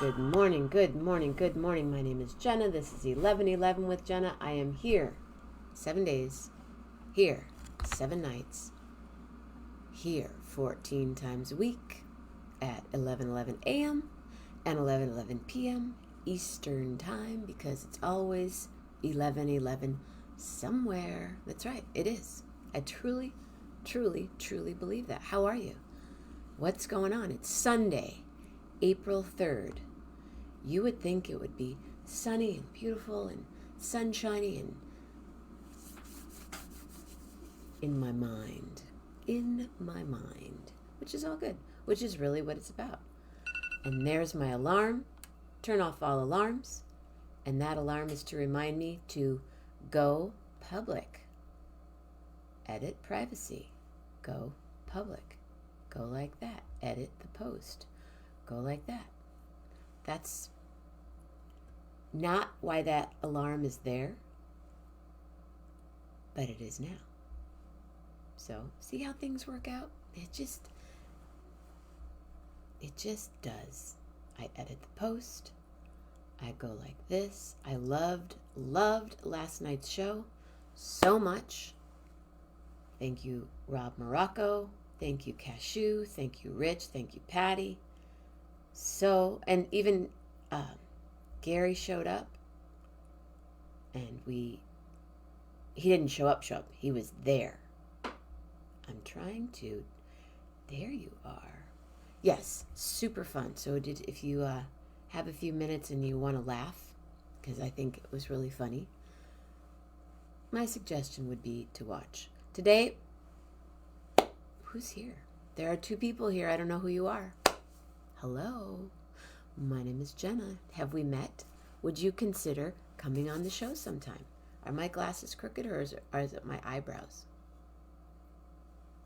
Good morning, good morning, good morning. My name is Jenna. This is 11:11 with Jenna. I am here 7 days, here 7 nights, here 14 times a week at 11:11 a.m. and 11:11 p.m. Eastern Time because it's always 11:11 somewhere. That's right, it is. I truly, truly, truly believe that. How are you? What's going on? It's Sunday, April 3rd. You would think it would be sunny and beautiful and sunshiny and in my mind, which is all good, which is really what it's about. And there's my alarm. Turn off all alarms. And that alarm is to remind me to go public. Edit privacy. Go public. Go like that. Edit the post. Go like that. That's not why that alarm is there, but it is now. So, see how things work out? It just does. I edit the post. I go like this. I loved last night's show so much. Thank you, Rob Morocco. Thank you, Cashew. Thank you, Rich. Thank you, Patty. So, and even Gary showed up, and he didn't show up, he was there. I'm trying to, there you are. Yes, super fun. So if you have a few minutes and you want to laugh, because I think it was really funny, my suggestion would be to watch. Today, who's here? There are 2 people here. I don't know who you are. Hello, my name is Jenna. Have we met? Would you consider coming on the show sometime? Are my glasses crooked or is it my eyebrows?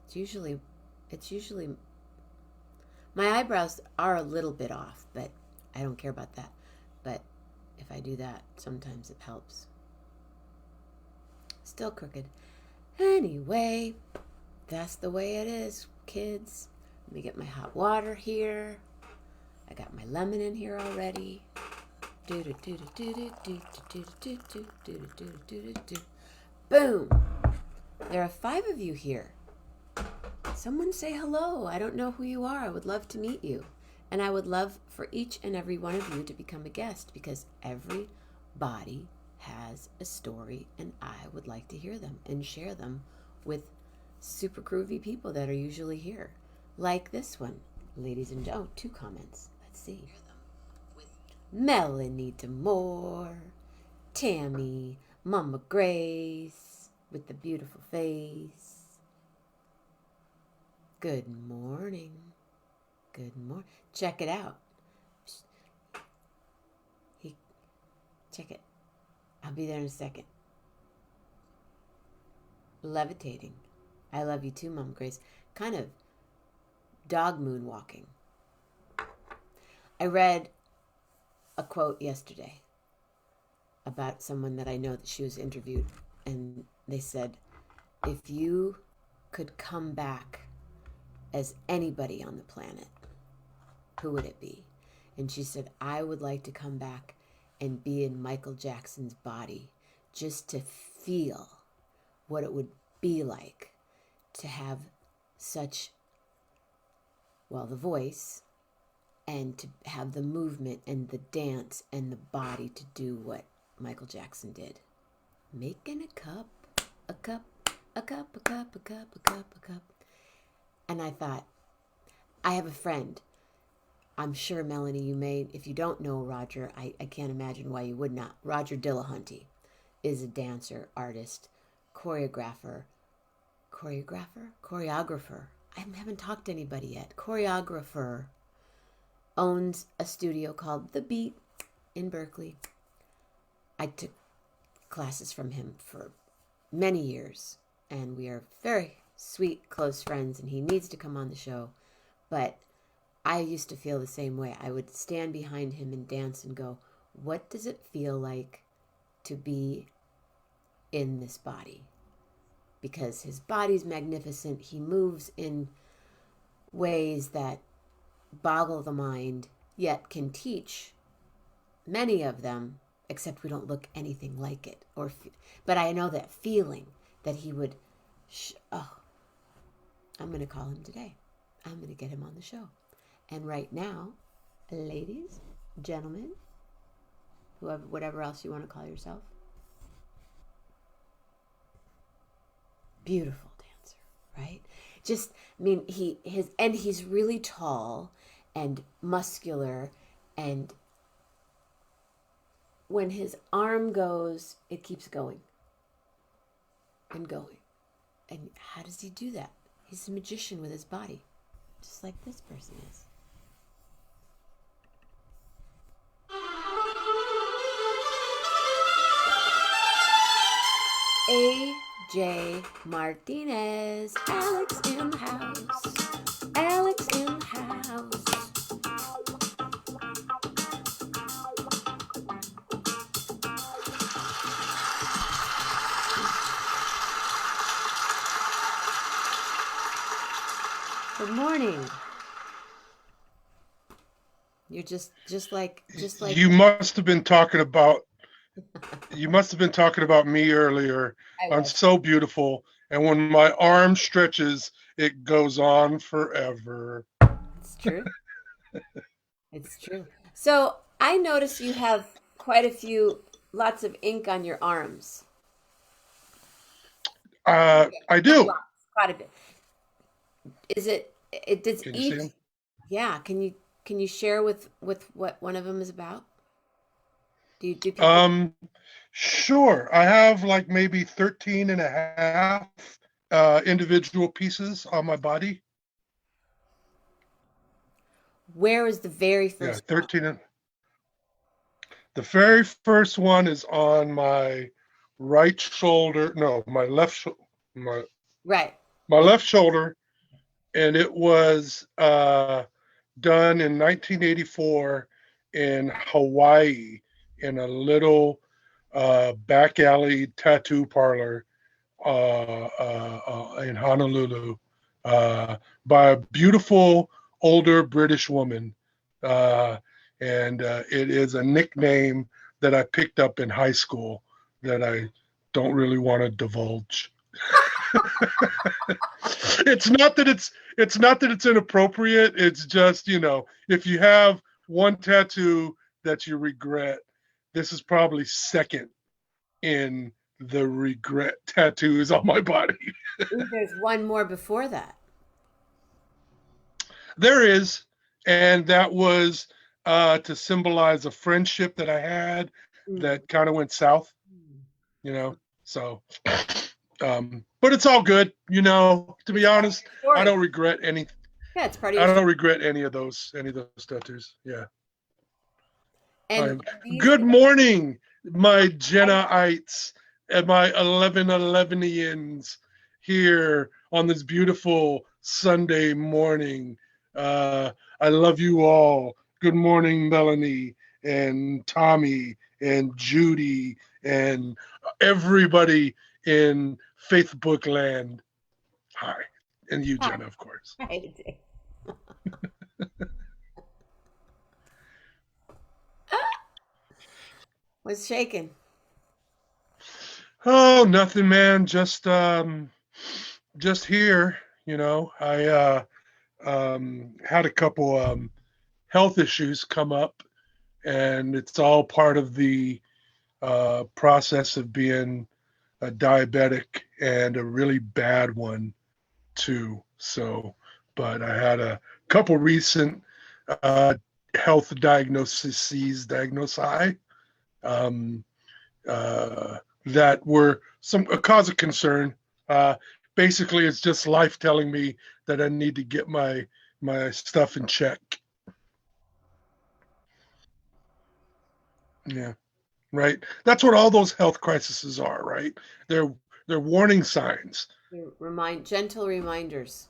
It's usually, my eyebrows are a little bit off, but I don't care about that. But if I do that, sometimes it helps. Still crooked. Anyway, that's the way it is, kids. Let me get my hot water here. I got my lemon in here already. Boom! There are 5 of you here. Someone say hello. I don't know who you are. I would love to meet you. And I would love for each and every one of you to become a guest because everybody has a story and I would like to hear them and share them with super groovy people that are usually here. Like this one. Ladies and gentlemen, 2 comments. Let's see. Melanie Demore, Tammy, Mama Grace with the beautiful face. Good morning. Good morning. Check it out. Check it. I'll be there in a second. Levitating. I love you too, Mama Grace. Kind of dog moonwalking. I read a quote yesterday about someone that I know that she was interviewed, and they said, if you could come back as anybody on the planet, who would it be? And she said, I would like to come back and be in Michael Jackson's body just to feel what it would be like to have such, well, the voice and to have the movement and the dance and the body to do what Michael Jackson did. Making a cup, a cup, a cup, a cup, a cup, a cup, a cup. And I thought, I have a friend. I'm sure, Melanie, you may, if you don't know Roger, I can't imagine why you would not. Roger Dillahunty is a dancer, artist, choreographer. I haven't talked to anybody yet. Choreographer. Owns a studio called The Beat in Berkeley. I took classes from him for many years, and we are very sweet, close friends, and he needs to come on the show. But I used to feel the same way. I would stand behind him and dance and go, what does it feel like to be in this body? Because his body's magnificent. He moves in ways that boggle the mind, yet can teach many of them, except we don't look anything like it. But I know that feeling that he would, oh, I'm going to call him today. I'm going to get him on the show. And right now, ladies, gentlemen, whoever, whatever else you want to call yourself, beautiful dancer, right? Just, I mean, he's really tall and muscular, and when his arm goes, it keeps going and going. And how does he do that? He's a magician with his body, just like this person is. AJ Martinez, Alex in the house, Alex in the house. Good morning. You're just like you must have been talking about me earlier. I'm so beautiful, and when my arm stretches, it goes on forever. It's true. It's true. So I notice you have lots of ink on your arms. I do. Quite a bit. Does Can you each? see them? Yeah. Can you share with what one of them is about? Do people? Sure. I have like maybe 13 and a half individual pieces on my body. Where is the very Yeah, first 13. The very first one is on my right shoulder. No, my left my right. my left shoulder, and it was done in 1984 in Hawaii in a little back alley tattoo parlor in Honolulu by a beautiful older British woman. And it is a nickname that I picked up in high school that I don't really want to divulge. It's not that it's inappropriate. It's just, if you have one tattoo that you regret, this is probably second in the regret tattoos on my body. There's one more before that. There is, and that was to symbolize a friendship that I had that kind of went south, so but it's all good, to be honest. I don't regret any. Yeah, it's part of your I don't regret any of those tattoos. Yeah. And good morning, my Jennaites and my 1111ians here on this beautiful Sunday morning. I love you all. Good morning, Melanie and Tommy and Judy and everybody in Facebook land. Hi. And you, Jenna, of course. Hi. What's shaking? Oh, nothing, man. Just here, I had a couple health issues come up, and it's all part of the process of being a diabetic, and a really bad one too. So, but I had a couple recent health diagnoses that were a cause of concern. Basically, it's just life telling me that I need to get my stuff in check. Yeah, right. That's what all those health crises are, right? They're warning signs. Gentle reminders.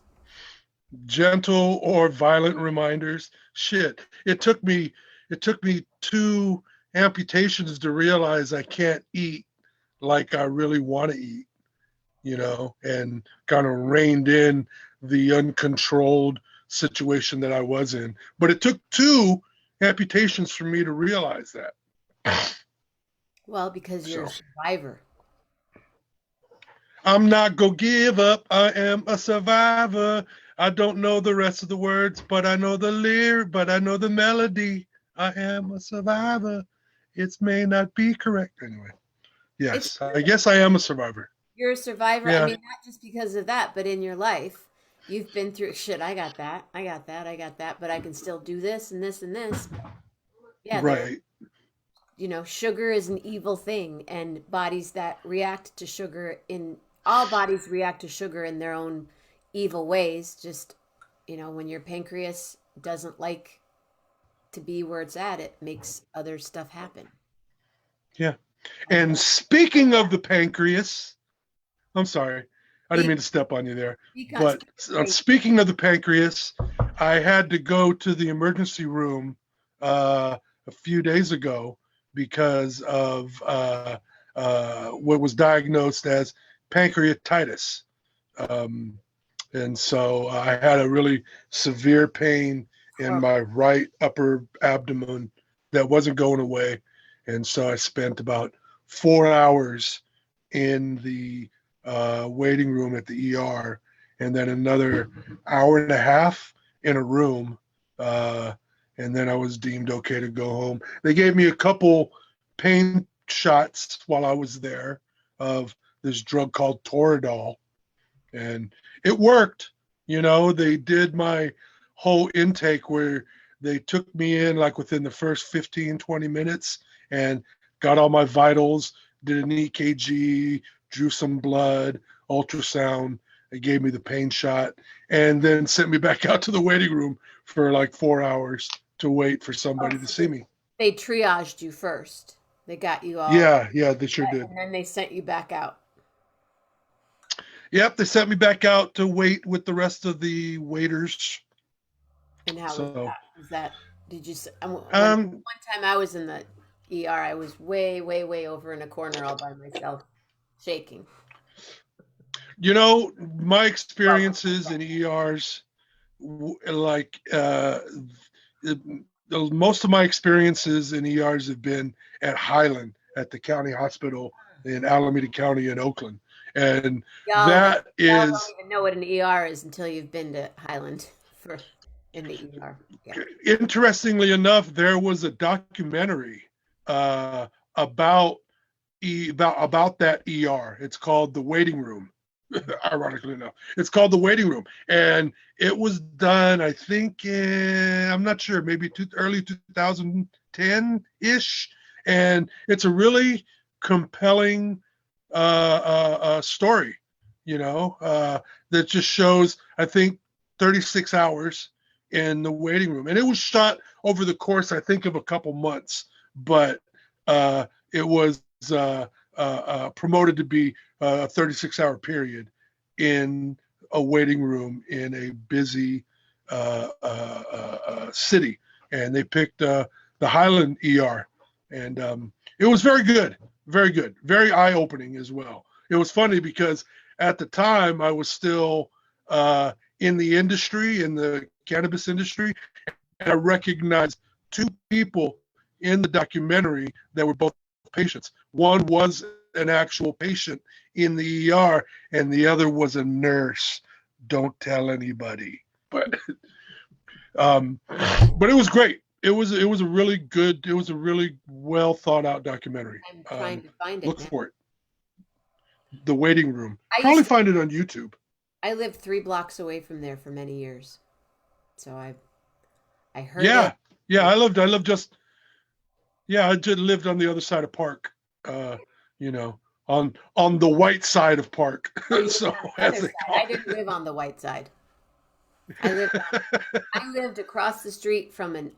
Gentle or violent reminders. Shit. It took me 2 amputations to realize I can't eat like I really want to eat, and kind of reined in the uncontrolled situation that I was in. But it took 2 amputations for me to realize that. Well, because you're a So survivor. I'm not gonna give up. I am a survivor. I don't know the rest of the words, but I know the lyric, but I know the melody. I am a survivor. It may not be correct. Anyway, It's yes, I true. guess I am a survivor. You're a survivor. I Yeah, mean, not just because of that, but in your life, you've been through shit. I got that. I got that, but I can still do this and this and this. Yeah, right. sugar is an evil thing, and bodies that react to sugar in all bodies react to sugar in their own evil ways. Just, when your pancreas doesn't like to be where it's at, it makes other stuff happen. Yeah. And And speaking of the pancreas, I'm sorry, I didn't speak, mean to step on you there. speak But speaking of the pancreas, I had to go to the emergency room a few days ago because of what was diagnosed as pancreatitis. Um, and so I had a really severe pain in horrible. my right upper abdomen that wasn't going away. And so I spent about 4 hours in the waiting room at the ER, and then another hour and a half in a room. Uh, and then I was deemed okay to go home. They gave me a couple pain shots while I was there of this drug called Toradol, and it worked. They did my whole intake where they took me in like within the first 15, 20 minutes and got all my vitals, did an EKG, drew some blood, ultrasound. They gave me the pain shot and then sent me back out to the waiting room for like 4 hours to wait for Oh, somebody to so see me. they triaged you first. They got you all, Yeah, yeah, they sure did. and then they sent you back out. Yep, they sent me back out to wait with the rest of the waiters. And how was So, that? Was that did you when um, one time I was in the ER, I was way, way, way over in a corner all by myself, shaking. my Well, experiences in ERs, like it- most of my experiences in ERs have been at Highland at the county hospital in Alameda County in Oakland, and that y'all don't is even know what an ER is until you've been to Highland for in the ER. Yeah. interestingly enough, there was a documentary uh, about about that ER. It's called The Waiting Room. Ironically enough, it's called The Waiting Room, and it was done, I think, I'm not sure, maybe early 2010 ish, and it's a really compelling story, that just shows, I think, 36 hours in the waiting room, and it was shot over the course, I think, of a couple months, but it was promoted to be a 36-hour period in a waiting room in a busy city. And they picked the Highland ER. And it was very good, very eye opening as well. It was funny because at the time I was still in the industry, in the cannabis industry, and I recognized two people in the documentary that were both patients. One was an actual patient in the ER, and the other was a nurse. Don't tell anybody. Um, but it was great. It was a really good. It was a really well thought out documentary. I'm trying to find it Look now. for it. The Waiting Room. I Probably used to find it on YouTube. I lived 3 blocks away from there for many years. So I heard it. Yeah, yeah. And I lived just Yeah, I just lived on the other side of Park. You know, on the white side of Park. oh, you lived So on the as other they side. call I didn't it. live on the white side. I lived I lived across the street from an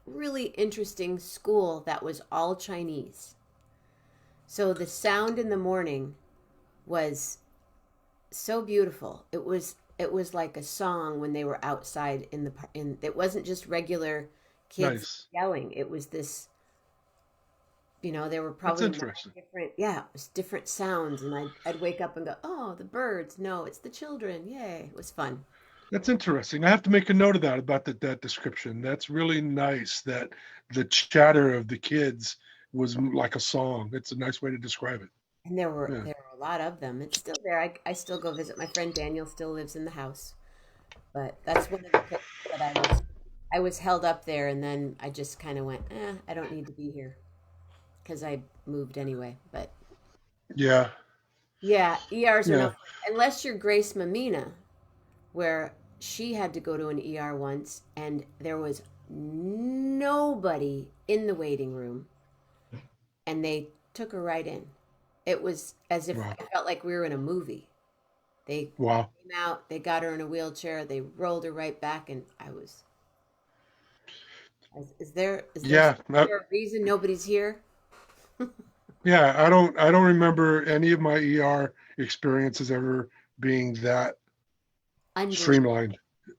really interesting school that was all Chinese. So the sound in the morning was so beautiful. It was like a song when they were outside in it wasn't just regular kids Nice. yelling. It was this, there were That's probably nine interesting. different, yeah, it was different sounds, and I'd wake up and go, "Oh, the birds. No, it's the children. Yay." It was fun. That's interesting. I have to make a note of that about that description. That's really nice that the chatter of the kids was like a song. It's a nice way to describe it. And there were Yeah. there were a lot of them. It's still there. I still go visit my friend Daniel. Still lives in the house, but that's one of the places that I was held up there, and then I just kind of went, I don't need to be here because I moved anyway. But Yeah. yeah, ERs are no Yeah. fun unless you're Grace Mamina, where she had to go to an ER once, and there was nobody in the waiting room, and they took her right in. It was as if Wow. I felt like we were in a movie. They Wow. came out, they got her in a wheelchair, they rolled her right back, and I was. Is Yeah. there a reason nobody's here? Yeah. I don't remember any of my ER experiences ever being that Unbelievable. streamlined.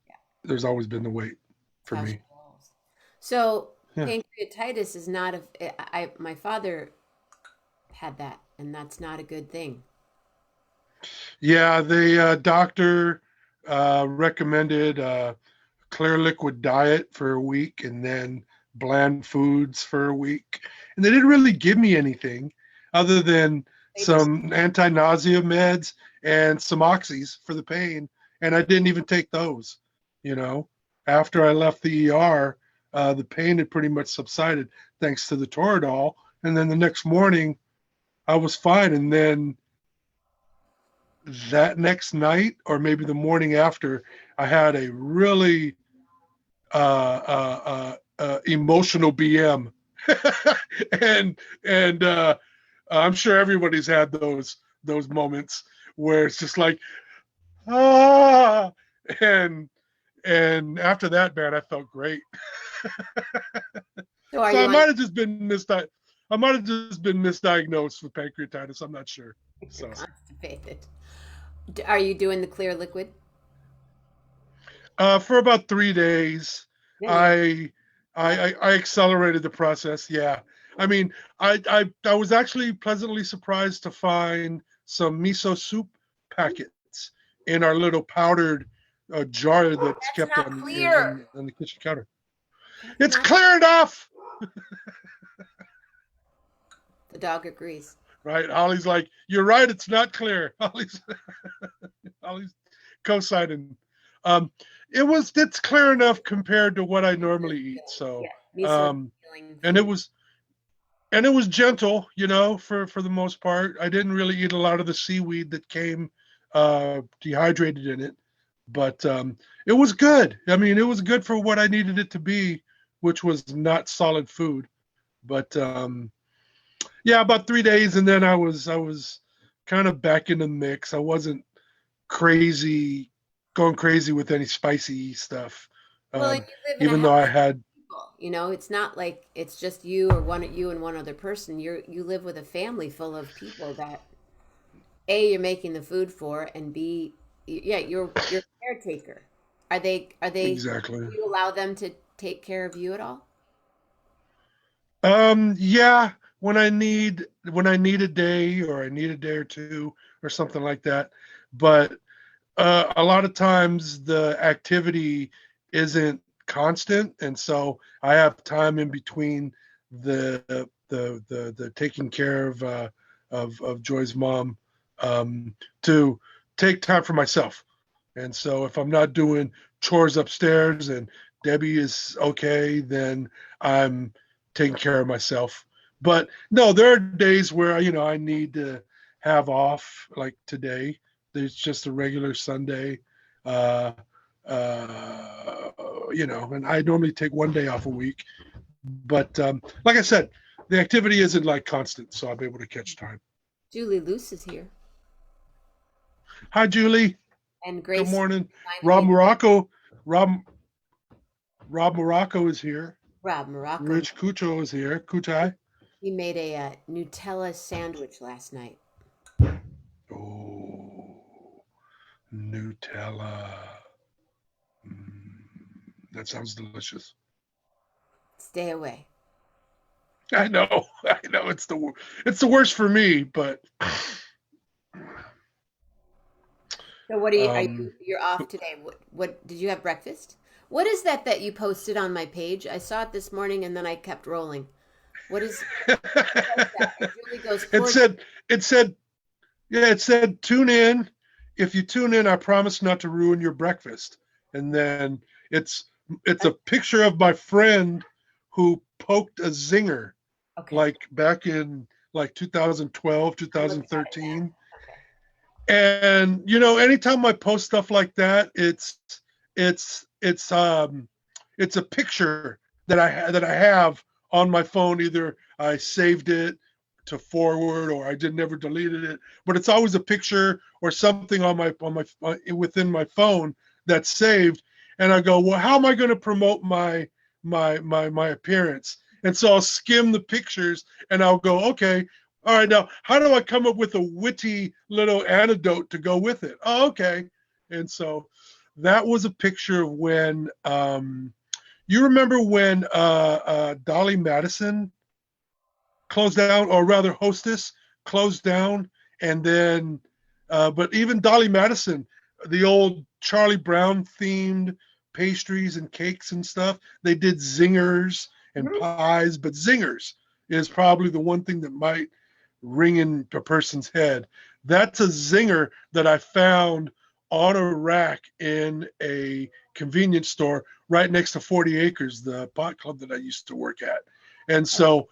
Yeah, There's always been the wait that's for how she me. rolls. So Yeah. pancreatitis is not a. My father had that, and that's not a good thing. Yeah. The doctor recommended clear liquid diet for a week and then bland foods for a week. And they didn't really give me anything other than They just some anti-nausea meds and some oxys for the pain. And I didn't even take those, you know. After I left the ER, the pain had pretty much subsided thanks to the Toradol. And then the next morning, I was fine. And then that next night, or maybe the morning after, I had a really emotional BM, and I'm sure everybody's had those moments where it's just like ah, and and after that, man, I felt great. so are So you I on might have just been I might have just been misdiagnosed with pancreatitis. I'm not sure. you're So constipated? Are you doing the clear liquid? for about 3 days, Yeah, you I, I accelerated the process. Yeah, I mean, I was actually pleasantly surprised to find some miso soup packets in our little powdered jar that's that's kept not on clear. on the kitchen counter. That's It's not. clear enough, The dog agrees. right? Holly's like, you're right. It's not clear. Holly's co-signing. Um, it's clear enough compared to what I normally eat. So, Yeah, miso um, healing and food. it was gentle, for the most part. I didn't really eat a lot of the seaweed that came dehydrated in it, but it was good. I mean, it was good for what I needed it to be, which was not solid food. But yeah, about 3 days, and then I was kind of back in the mix. I wasn't crazy, going crazy with any spicy stuff. Well, and Um, you live in a even house though I with had, people. It's not like it's just you and one other person. You live with a family full of people that A, you're making the food for, and B, yeah, you're a caretaker. Are they exactly. do you allow them to take care of you at all? Yeah, when I need a day, or I need a day or two or something like that. But a lot of times the activity isn't constant, and so I have time in between the taking care of Joy's mom, to take time for myself. And so if I'm not doing chores upstairs and Debbie is okay, then I'm taking care of myself. But no, there are days where I need to have off, like today. There's just a regular Sunday. Uh, uh, and I normally take one day off a week. But like I said, the activity isn't like constant, so I'm able to catch time. Julie Luce is here, Hi, Julie. and Good Grace morning. finally Rob made Morocco. Rob Morocco is here. Rob Morocco. Rich Cucho is here. Kutai. He made a Nutella sandwich last night. Oh, Nutella. Mm, that sounds delicious. Stay away. I know. I know. It's the worst for me, but So what are you, Um, you're off today. What did you have breakfast? What is that you posted on my page? I saw it this morning and then I kept rolling. What is that? And Julie goes, it poor. said, it said, yeah, it said, tune in. If you tune in, I promise not to ruin your breakfast. And then it's it's a picture of my friend who poked a zinger Okay, like back in like 2012, I'm looking at it now. 2013. Okay. And anytime I post stuff like that, it's it's a picture that I have on my phone. Either I saved it to forward or I did never deleted it, but it's always a picture or something on my within my phone that's saved. And I go, well, how am I going to promote my appearance? And so I'll skim the pictures and I'll go, okay, all right, now how do I come up with a witty little anecdote to go with it? Oh, okay. And so that was a picture of when you remember when Dolly Madison closed down, or rather Hostess closed down, and then but even Dolly Madison, the old Charlie Brown themed pastries and cakes and stuff, they did zingers and Mhm. pies, but zingers is probably the one thing that might ring in a person's head. That's a zinger that I found on a rack in a convenience store right next to 40 Acres, the pot club that I used to work at. And so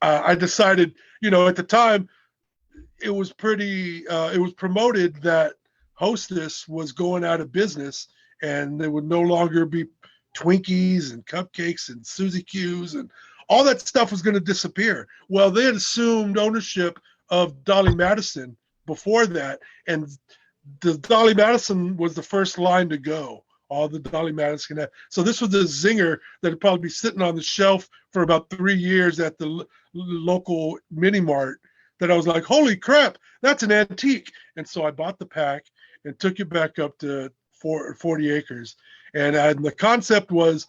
I decided, at the time, it was promoted that Hostess was going out of business and there would no longer be Twinkies and cupcakes and Suzy Q's and all that stuff was going to disappear. Well, they had assumed ownership of Dolly Madison before that, and the Dolly Madison was the first line to go. All the Dolly Madison had. So this was a zinger that would probably be sitting on the shelf for about 3 years at the local mini mart. That I was like, holy crap, that's an antique. And so I bought the pack and took it back up to 40 Acres. And the concept was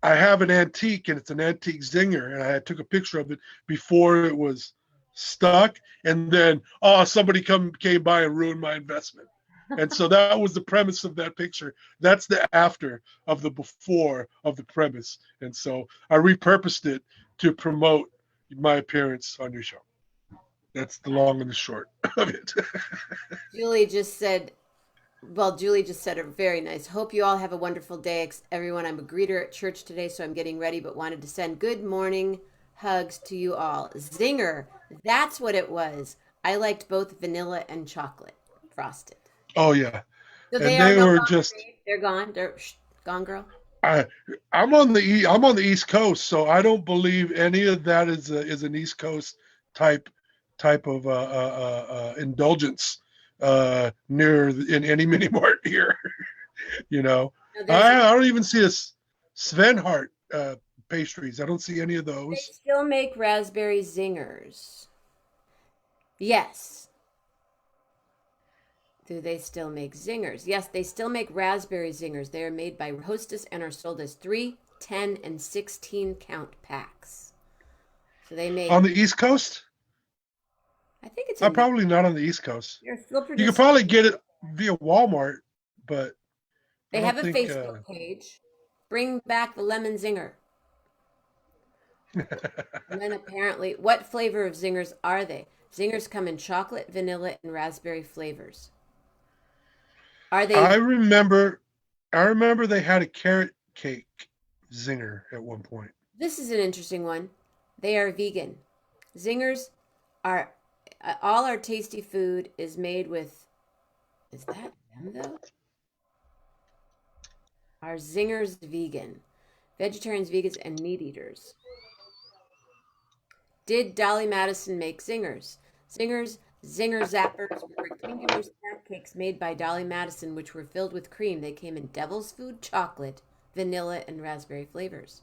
I have an antique and it's an antique zinger. And I took a picture of it before it was stuck. And then, somebody came by and ruined my investment. And so that was the premise of that picture. That's the after of the before of the premise. And so I repurposed it to promote my appearance on your show. That's the long and the short of it. Julie just said, well, Julie just said a very nice. Hope you all have a wonderful day, everyone. I'm a greeter at church today, so I'm getting ready, but wanted to send good morning hugs to you all. Zinger, that's what it was. I liked both vanilla and chocolate frosted. Oh yeah, So and they are they no were longer just. made. They're gone. They're gone, girl. I I'm on the East Coast, so I don't believe any of that is an East Coast type of indulgence near in any mini mart here. you know, No, there's. I don't even see a Svenhart pastries. I don't see any of They those. still make raspberry zingers. Yes. Do they still make zingers? Yes, they still make raspberry zingers. They are made by Hostess and are sold as 3, 10, and 16 count packs. So they On make, the East Coast, I think it's I'm in, probably not on the East Coast. they're still You could producing. probably get it via Walmart, but I They don't have a think. Facebook page. Bring back the lemon zinger. And then apparently, what flavor of zingers are they? Zingers come in chocolate, vanilla, and raspberry flavors. Are I they? remember, I remember they had a carrot cake zinger at one point. This is an interesting one. They are vegan. Zingers are all our tasty food is made with. Is that them though? Are zingers vegan? Vegetarians, vegans, and meat eaters. Did Dolly Madison make zingers? Zinger zappers were rectangular snack cakes made by Dolly Madison, which were filled with cream. They came in devil's food, chocolate, vanilla, and raspberry flavors.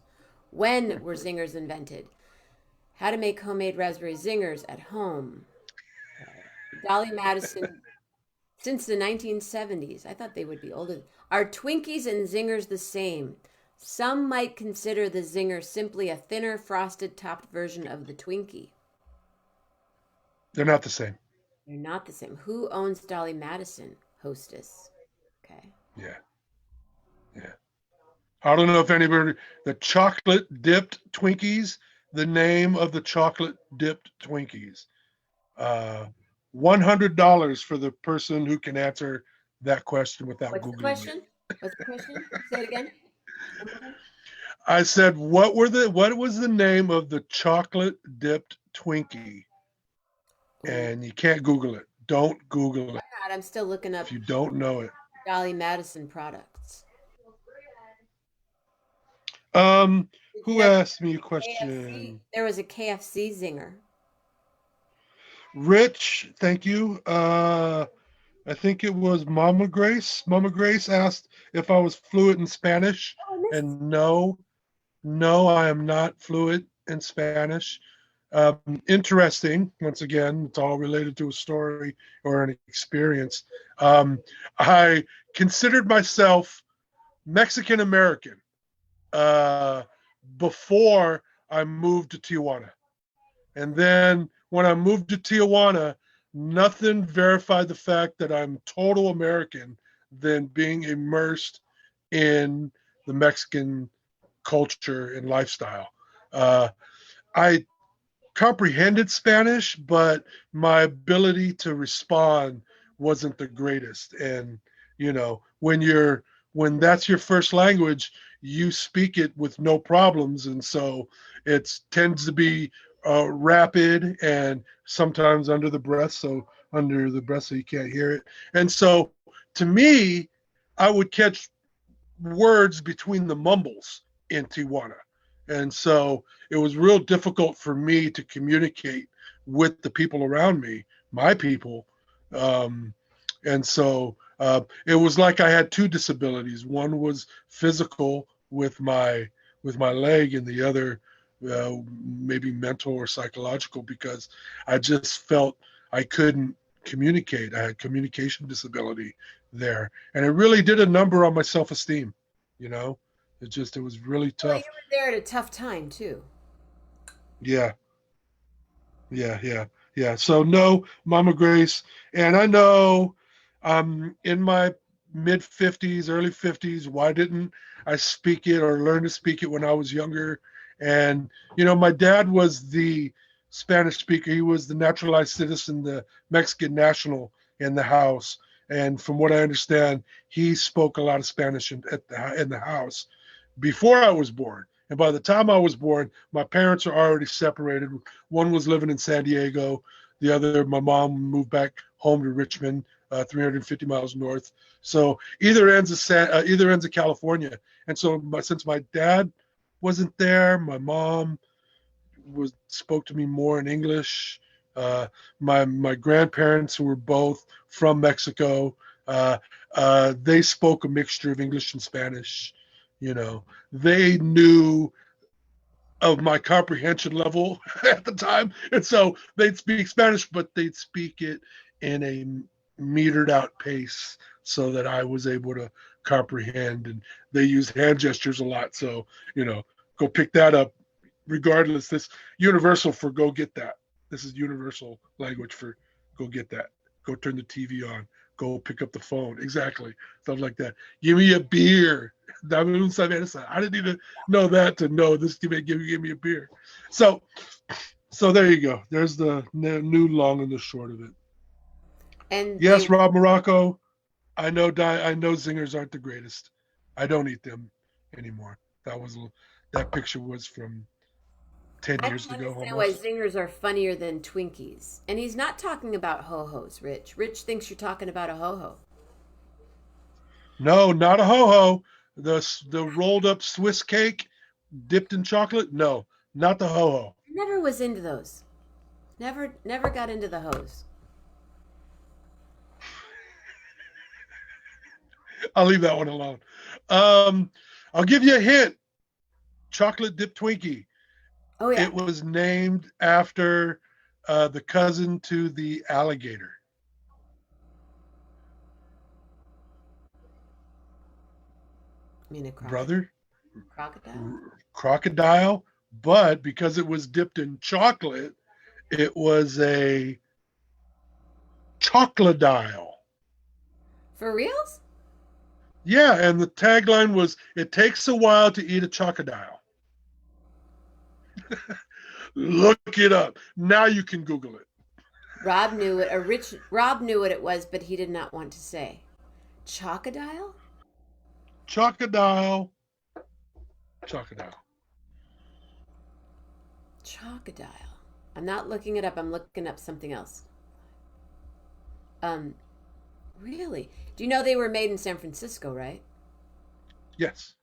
When were zingers invented? How to make homemade raspberry zingers at home. Dolly Madison since the 1970s. I thought they would be older. Are Twinkies and Zingers the same? Some might consider the Zinger simply a thinner, frosted topped version of the Twinkie. They're not the same. They're not the same. Who owns Dolly Madison? Hostess. Okay. Yeah, yeah. I don't know if anybody, the chocolate dipped Twinkies, the name of the chocolate dipped Twinkies. Uh, $100 for the person who can answer that question without What's the Googling it. question? What's the question? Say it again. One more time. I said, what was the name of the chocolate dipped Twinkie? Ooh. And you can't Google it. Don't Google Why it not? I'm still looking if up you don't know it. Dolly Madison products. Um, Did you who know asked me a KFC? question? There was a KFC zinger. Rich, thank you. I think it was Mama Grace. Mama Grace asked if I was fluent in Spanish, Oh, I missed. and no, I am not fluent in Spanish. Interesting. Once again, it's all related to a story or an experience. I considered myself Mexican American uh, before I moved to Tijuana. And then when I moved to Tijuana, nothing verified the fact that I'm total American than being immersed in the Mexican culture and lifestyle. Uh, I comprehended Spanish, but my ability to respond wasn't the greatest. And when that's your first language, you speak it with no problems, and so it tends to be rapid and sometimes under the breath, so you can't hear it. And so, to me, I would catch words between the mumbles in Tijuana. And so it was real difficult for me to communicate with the people around me, my people. Um, and so it was like I had two disabilities. One was physical with my leg, and the other maybe mental or psychological, because I just felt I couldn't communicate. I had communication disability there, and it really did a number on my self-esteem. You know, it was really Well, you tough. were there at a tough time too. Yeah, yeah. So no, Mama Grace, and I know in my mid 50s, early 50s. Why didn't I speak it or learn to speak it when I was younger? And my dad was the Spanish speaker. He was the naturalized citizen, the Mexican national in the house. And from what I understand, he spoke a lot of Spanish in the house before I was born. And by the time I was born, my parents are already separated. One was living in San Diego. The other, my mom moved back home to Richmond, 350 miles north. So either ends of California. And so since my dad wasn't there, my mom spoke to me more in English. Uh, my grandparents, who were both from Mexico, uh, they spoke a mixture of English and Spanish. They knew of my comprehension level at the time, and so they'd speak Spanish, but they'd speak it in a metered out pace so that I was able to comprehend. And they used hand gestures a lot, so go pick that up. Regardless, this universal for go get that. This is universal language for go get that. Go turn the TV on. Go pick up the phone. Exactly. Stuff like that. Give me a beer. I didn't need to know that to know this. Give me a beer. So so there you go. There's the new long and the short of it. And they Yes, Rob Morocco. I know zingers aren't the greatest. I don't eat them anymore. That picture was from 10 I years don't ago understand why almost. zingers are funnier than Twinkies. And he's not talking about ho-hos, Rich. Rich thinks you're talking about a ho-ho. No, not a ho ho. The rolled up Swiss cake dipped in chocolate. No, not the ho ho. I never was into those. Never got into the hose. I'll leave that one alone. Um, I'll give you a hint. Chocolate dipped Twinkie. Oh yeah. It was named after the cousin to the alligator. I mean a crocodile. Brother, Crocodile? crocodile, but because it was dipped in chocolate, it was a chocolate. For reals? Yeah, and the tagline was, "It takes a while to eat a chocodile." Look it up. Now you can Google it. Rob knew what it was, but he did not want to say. Chocodile? Chocodile, chocodile. Chocodile. I'm not looking it up. I'm looking up something else. Um, really? Do you know they were made in San Francisco, right? Yes,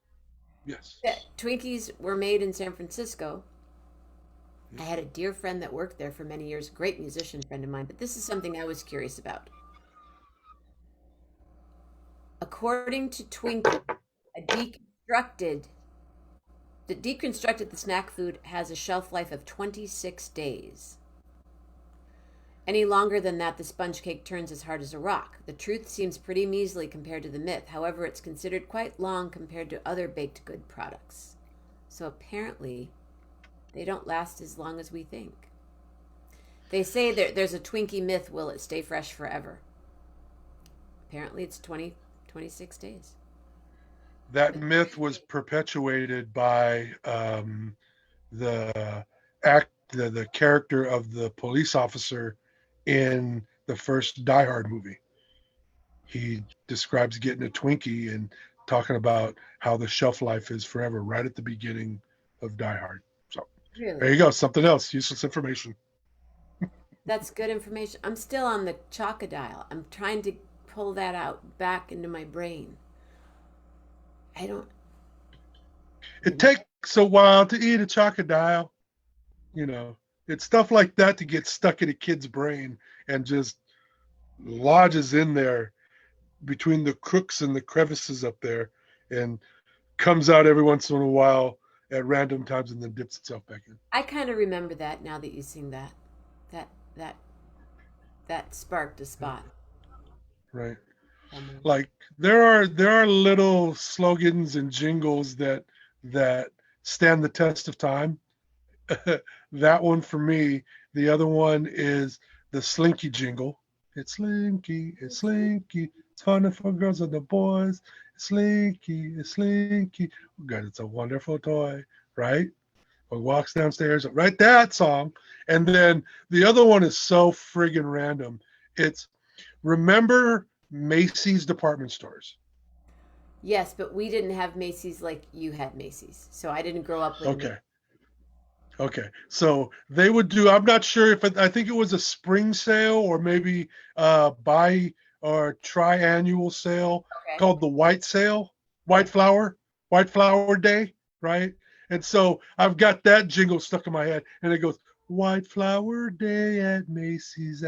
yes. Yeah, Twinkies were made in San Francisco. I Yeah. had a dear friend that worked there for many years, great musician friend of mine, but this is something I was curious about. According to Twinkie, a deconstructed the snack food has a shelf life of 26 days. Any longer than that, the sponge cake turns as hard as a rock. The truth seems pretty measly compared to the myth. However, it's considered quite long compared to other baked good products. So apparently, they don't last as long as we think. They say there's a Twinkie myth, will it stay fresh forever? Apparently, it's 26 days. That myth was perpetuated by the the character of the police officer in the first Die Hard movie. He describes getting a Twinkie and talking about how the shelf life is forever right at the beginning of Die Hard. So there Really? you go. Something else. Useless information. That's good information. I'm still on the chocodile. I'm trying to pull that out back into my brain. I don't. It takes a while to eat a chocodile. You know, it's stuff like that to get stuck in a kid's brain and just lodges in there between the crooks and the crevices up there and comes out every once in a while at random times and then dips itself back in. I kind of remember that now that you sing that. That that that sparked a Yeah, spot right. somewhere. Like there are little slogans and jingles that stand the test of time. That one for me. The other one is the Slinky jingle. It's Slinky, it's Slinky. It's fun for girls and the boys. It's Slinky, it's Slinky. Oh God, it's a wonderful toy, right? Or walks downstairs, right? That song. And then the other one is so friggin' random. It's remember Macy's department stores. Yes, but we didn't have Macy's like you had Macy's, so I didn't grow up with a Macy's. Okay. Okay, so they would do. I'm not sure if I think it was a spring sale or maybe buy or triannual sale Okay. called the White Flower, White Flower Day, right? And so I've got that jingle stuck in my head, and it goes White Flower Day at Macy's.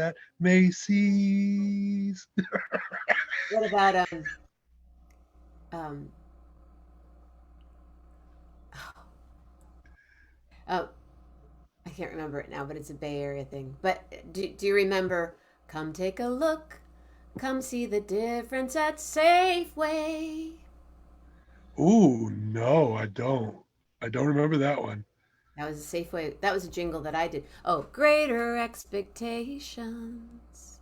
What about um oh, I can't remember it now, but it's a Bay Area thing. But do you remember come take a look, come see the difference at Safeway? Ooh, no, I don't. I don't remember that one. That was a Safeway. That was a jingle that I did. Oh, greater expectations.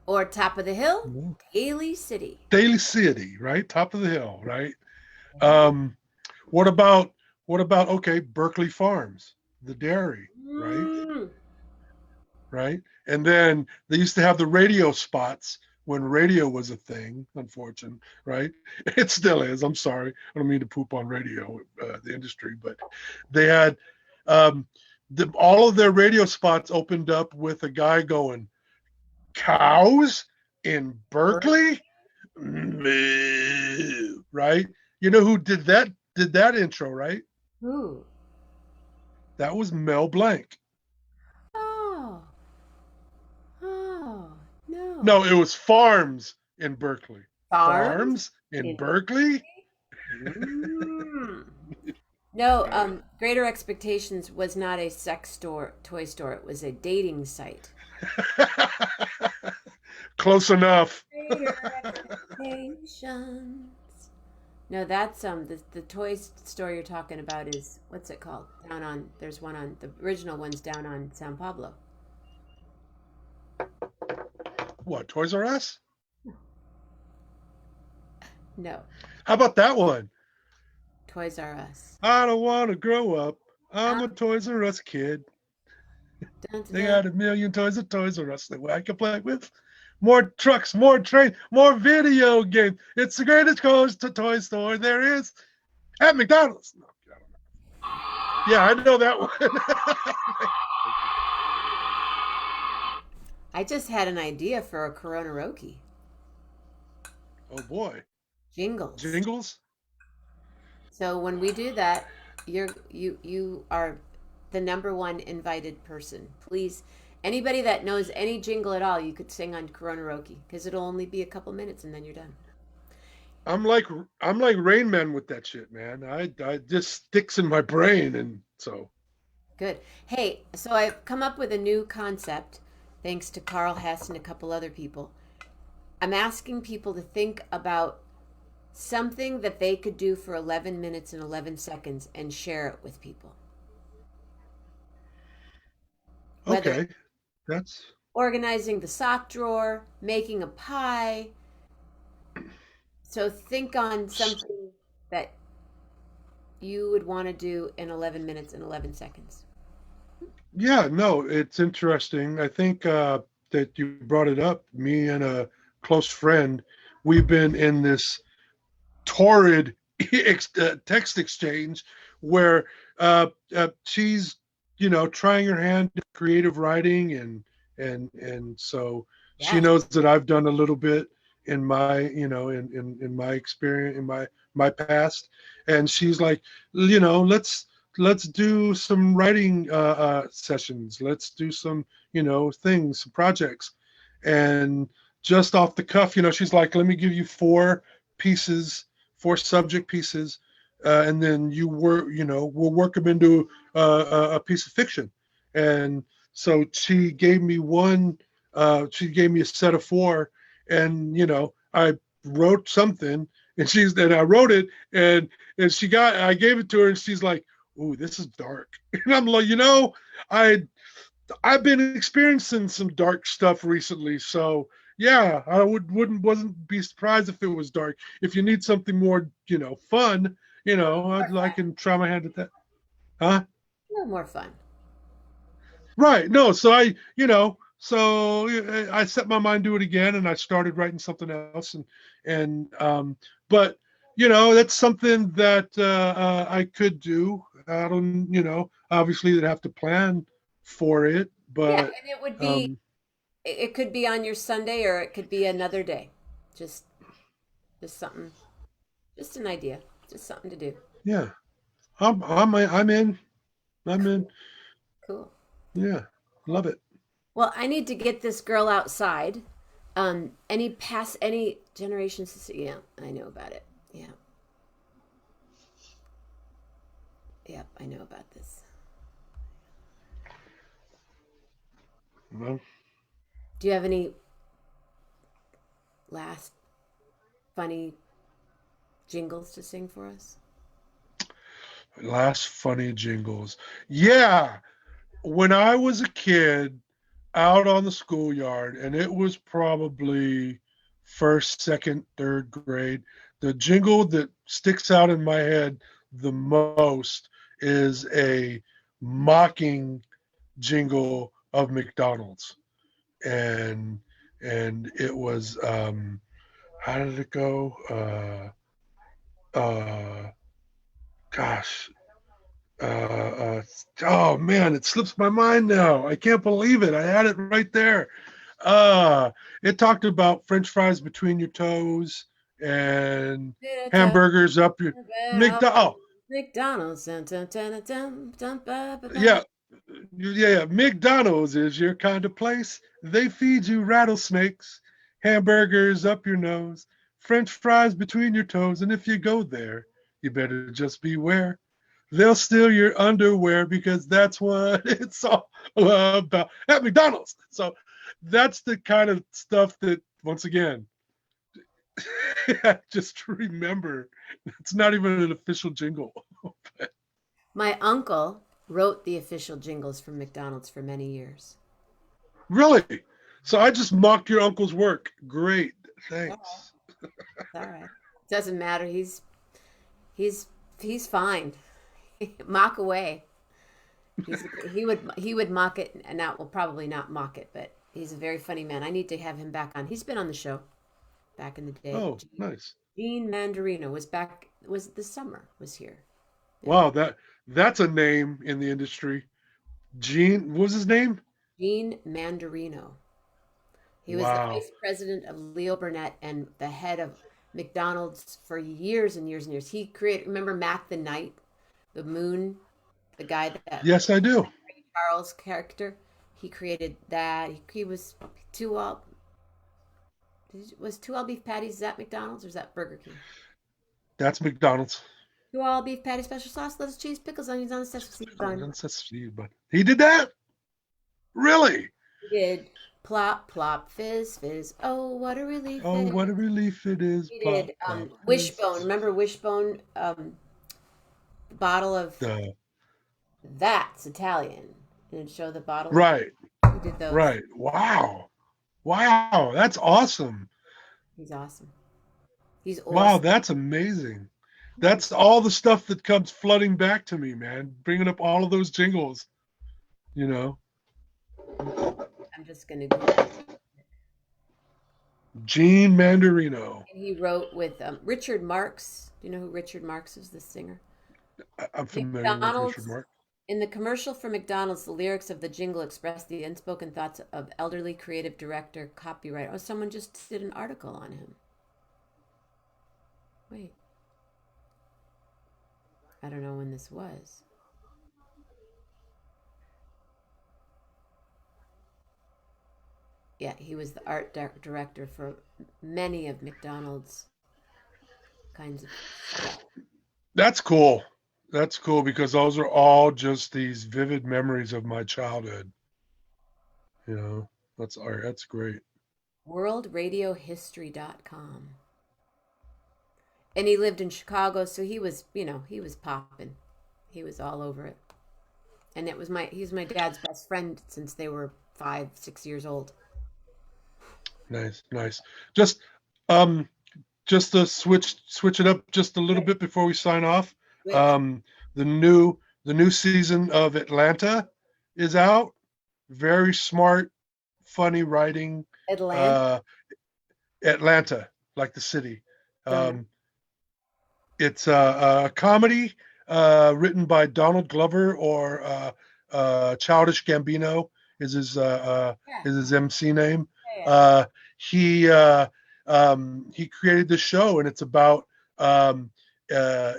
Or top of the hill, Daly City. Daly City, right? Top of the hill, right? Um, what about okay, Berkeley Farms, the dairy, right? Mm. Right? And then they used to have the radio spots when radio was a thing, unfortunately, right? It still is. I'm sorry. I don't mean to poop on radio, the industry, but they had um, all of their radio spots opened up with a guy going, cows in Berkeley? Moo, right? You know who did that intro, right? Ooh. That was Mel Blanc. Oh. Oh. No. No, it was Farms in Berkeley. Farms Farms in in Berkeley? Mm. No, Yeah. Greater Expectations was not a toy store. It was a dating site. Close enough. Greater Expectations. No, that's the toy store you're talking about is what's it called? Down on there's one on the original one's down on San Pablo. What, Toys R Us? No. How about that one? Toys R Us. I don't want to grow up. I'm Um, a Toys R Us kid. dun, dun, They dun. got a million toys at Toys R Us that I can play with. More trucks, more trains, more video games. It's the greatest toy store there is at McDonald's. No, I don't know. Yeah, I know that one. I just had an idea for a Corona Oh boy, jingles. jingles. So when we do that, you are the number one invited person. Please, anybody that knows any jingle at all, you could sing on Corona because it'll only be a couple minutes and then you're done. I'm like I'm like Rain Man with that shit, man. I just sticks in my brain, and so Good. Hey, so I've come up with a new concept thanks to Carl Hess and a couple other people. I'm asking people to think about something that they could do for 11 minutes and 11 seconds and share it with people. Whether okay, that's organizing the sock drawer, making a pie. So think on something that you would want to do in 11 minutes and 11 seconds. yeah. No, it's interesting. I think that you brought it up. Me and a close friend, we've been in this torrid text exchange where she's trying her hand at creative writing and so she Yes. knows that I've done a little bit in my in my experience in my past, and she's like, let's do some writing sessions, let's do some things, some projects. And just off the cuff, she's like, let me give you pieces four subject pieces, and then we'll work them into a piece of fiction. And so she gave me she gave me a set of four, and I wrote something, and I wrote it, and I gave it to her, and she's like, "Ooh, this is dark," and I'm like, I I've been experiencing some dark stuff recently, so yeah, I wasn't be surprised if it was dark. If you need something more, fun, I can try my hand at that. Huh? A little more fun. Right. No, I set my mind to it again, and I started writing something else, and but that's something that I could do. I don't, obviously they'd have to plan for it, Yeah, but and it would be, um, it could be on your Sunday or it could be another day. Just, just something, just an idea, just something to do. yeah, I'm in. I'm in. Cool. Yeah, love it. Well, I need to get this girl outside. Any generations? Yeah, I know about it. Yeah, yep, I know about this. Well, Do you have any last funny jingles to sing for us? last funny jingles. Yeah, when I was a kid, out on the schoolyard, and it was probably first, second, third grade. The jingle that sticks out in my head the most is a mocking jingle of McDonald's, and it was how did it go? Uh, gosh, oh man, it slips my mind now. I can't believe it. I had it right there. Uh, it talked about French fries between your toes and hamburgers up your McDonald. Oh, McDonald's. Dun, dun, dun, dun, dun, dun, ba, ba, ba. yeah, yeah. McDonald's is your kind of place. They feed you rattlesnakes, hamburgers up your nose, French fries between your toes, and if you go there, you better just beware. They'll steal your underwear because that's what it's all about at McDonald's. So that's the kind of stuff that, once again, just remember, it's not even an official jingle. My uncle wrote the official jingles for McDonald's for many years. Really? So I just mocked your uncle's work. Great. All right. Thanks. It's all right. Doesn't matter. He's he's fine. Mock away. He would mock it, and now will probably not mock it, but he's a very funny man. I need to have him back on. He's been on the show back in the day. Oh, nice. Gene Mandarino was this summer was here. Yeah. Wow, that's a name in the industry. Gene, what was his name? Gene Mandarino. He was the Wow. vice president of Leo Burnett and the head of McDonald's for years and years and years. He created, remember Mac the Knight, the moon, the guy that Yes, I do. Ray Charles character. He created that. He was two all was two all beef patties. Is that McDonald's or is that Burger King? That's McDonald's. Two all beef patty, special sauce, lettuce, cheese, pickles, onions on a sesame seed bun. But he did that? Really? He did plop, plop, fizz, fizz. Oh, what a relief Oh, it what a is. relief it is. He Plop, did plop, Wishbone. fizz. Remember Wishbone? Bottle of Uh, that's Italian. And it'd show the bottle. right, He did those. right. Wow. Wow, that's awesome. He's awesome. He's Wow, awesome. that's amazing. That's all the stuff that comes flooding back to me, man. Bringing up all of those jingles, you know. I'm just gonna Google. Gene Mandarino. And he wrote with Richard Marx. Do you know who Richard Marx is? The singer. I'm familiar with Richard McDonald's. Mark. In the commercial for McDonald's, the lyrics of the jingle express the unspoken thoughts of elderly creative director, copywriter. Oh, someone just did an article on him. Wait. I don't know when this was. Yeah, he was the director for many of McDonald's kinds of stuff. That's cool. That's cool because those are all just these vivid memories of my childhood. You know, that's art. That's great. WorldRadioHistory.com. And he lived in Chicago, so he was popping. He was all over it. And he's my dad's best friend since they were 5, 6 years old. Nice, nice. Just um just to switch it up just a little bit before we sign off. Which Um the new season of Atlanta is out. Very smart, funny writing. Atlanta, Uh Atlanta, like the city. don't know. Um it's a comedy written by Donald Glover or Childish Gambino Yeah, is his MC name. yeah, Uh, he created the show, and it's about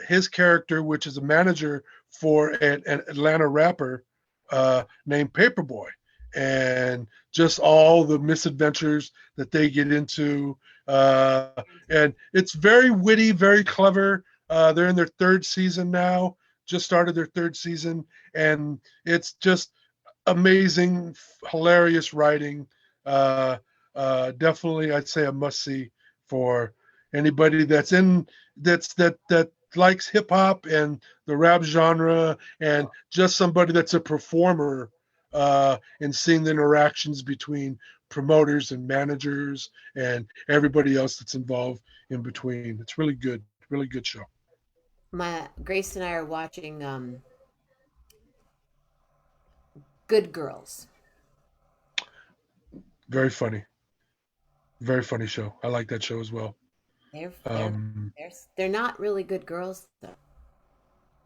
his character, which is a manager for an Atlanta rapper named Paperboy, and just all the misadventures that they get into. And it's very witty, very clever. They're in their third season now, just started their third season, and it's just amazing, hilarious writing. Uh, Definitely, I'd say a must see for anybody that likes hip hop and the rap genre, and just somebody that's a performer, and seeing the interactions between promoters and managers and everybody else that's involved in between. It's really good show. My Grace and I are watching Good Girls. Very funny, very funny show. I like that show as well. They're they're Um, they're not really good girls though.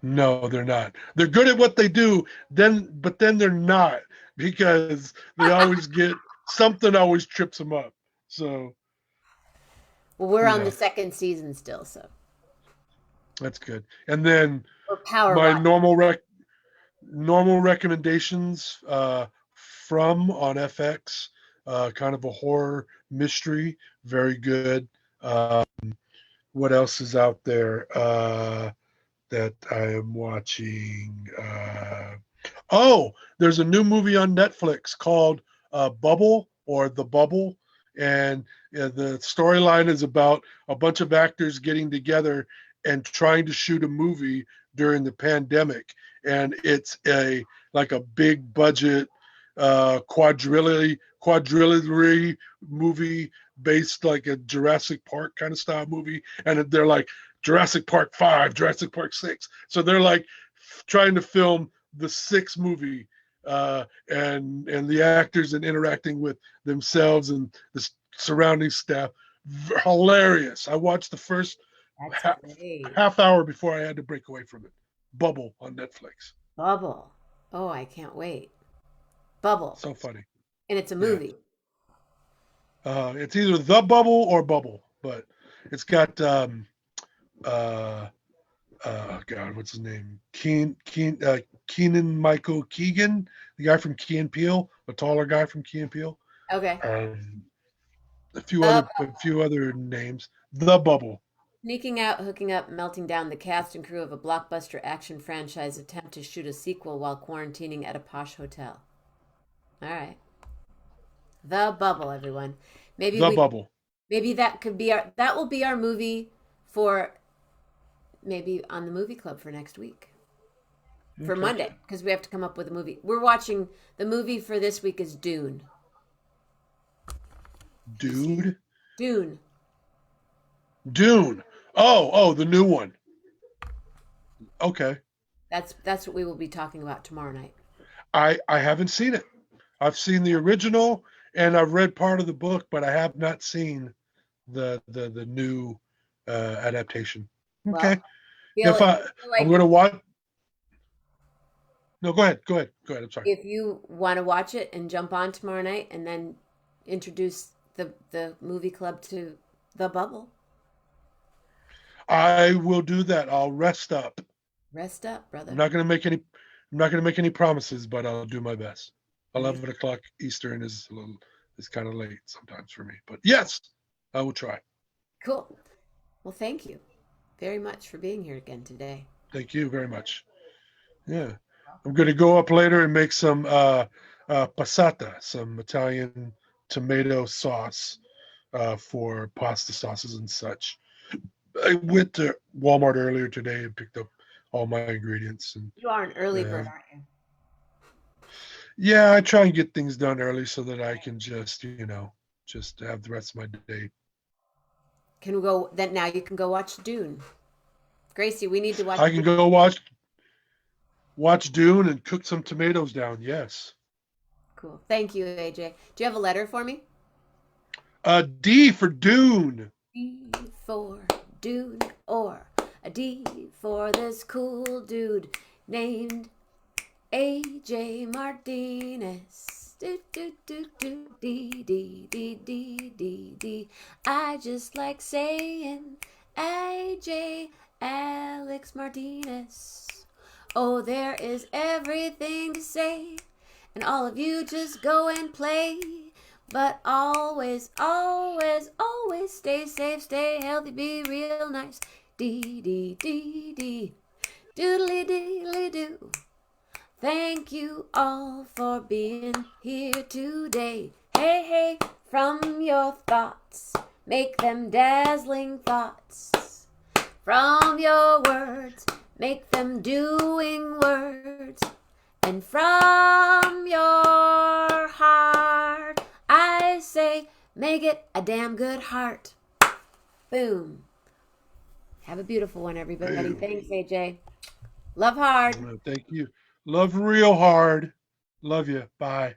No, they're not. They're good at what they do, but then they're not because they always get something always trips them up. So Well, we're on the yeah, second season still, so that's good. And then we're power my watch. normal recommendations from on FX, kind of a horror mystery, very good. What else is out there that I am watching? Oh, there's a new movie on Netflix called Bubble or The Bubble, and the storyline is about a bunch of actors getting together and trying to shoot a movie during the pandemic, and it's a big budget quadrillion movie based like a Jurassic Park kind of style movie, and they're like Jurassic Park 5, Jurassic Park 6. So they're like trying to film the sixth movie, and the actors and interacting with themselves and the surrounding staff. Hilarious. I watched the first That's half, great. half hour before I had to break away from it. Bubble on Netflix. Bubble. Oh, I can't wait. Bubble. So funny. And it's a Yeah. movie. It's either The Bubble or Bubble, but it's got uh God, what's his name? Keenan Michael Keegan, the guy from Key and Peele, the taller guy from Key and Peele. Okay. Um, Uh, a few other names. The Bubble. Sneaking out, hooking up, melting down, the cast and crew of a blockbuster action franchise attempt to shoot a sequel while quarantining at a posh hotel. All right. The Bubble, everyone. Maybe The we Bubble. maybe that will be our movie for maybe on the movie club for next week. For Okay. Monday, because we have to come up with a movie. We're watching the movie for this week is Dune. Dude. Dune. Dune. Oh, the new one. Okay. That's what we will be talking about tomorrow night. I haven't seen it. I've seen the original and I've read part of the book, but I have not seen the new adaptation. Well, Okay. If feel I'm like going to watch. No, go ahead. Go ahead. Go ahead. I'm sorry. if you want to watch it and jump on tomorrow night and then introduce the movie club to the Bubble. I will do that. I'll rest up. Rest up, I'm brother. not going to make any. I'm not going to make any promises, but I'll do my best. Nice. 11 o'clock Eastern is kind of late sometimes for me, but yes, I will try. Cool. Well, thank you very much for being here again today. Thank you very much. Yeah, I'm going to go up later and make some passata, some Italian tomato sauce for pasta sauces and such. I went to Walmart earlier today and picked up all my ingredients, and You are an early bird, uh, aren't you? yeah, I try and get things done early so that I can just have the rest of my day. Can we go then now you can go watch Dune. Gracie, we need to watch I can Dune. go watch Dune and cook some tomatoes down. Yes. Cool. Thank you, AJ. Do you have a letter for me? D for Dune. D for Dune or a D for this cool dude named AJ Martinez. Do do do do D D D D D D. I just like saying AJ Alex Martinez. Oh, there is everything to say, and all of you just go and play. But always, always, always stay safe, stay healthy, be real nice. Dee dee dee dee. Doodly deedly doo. Thank you all for being here today. Hey, hey, from your thoughts, make them dazzling thoughts. From your words, make them doing words. And from your heart, I say, make it a damn good heart. Boom. Have a beautiful one, everybody. Boom. Thanks, AJ. Love hard. Thank you. Love real hard. Love you. Bye.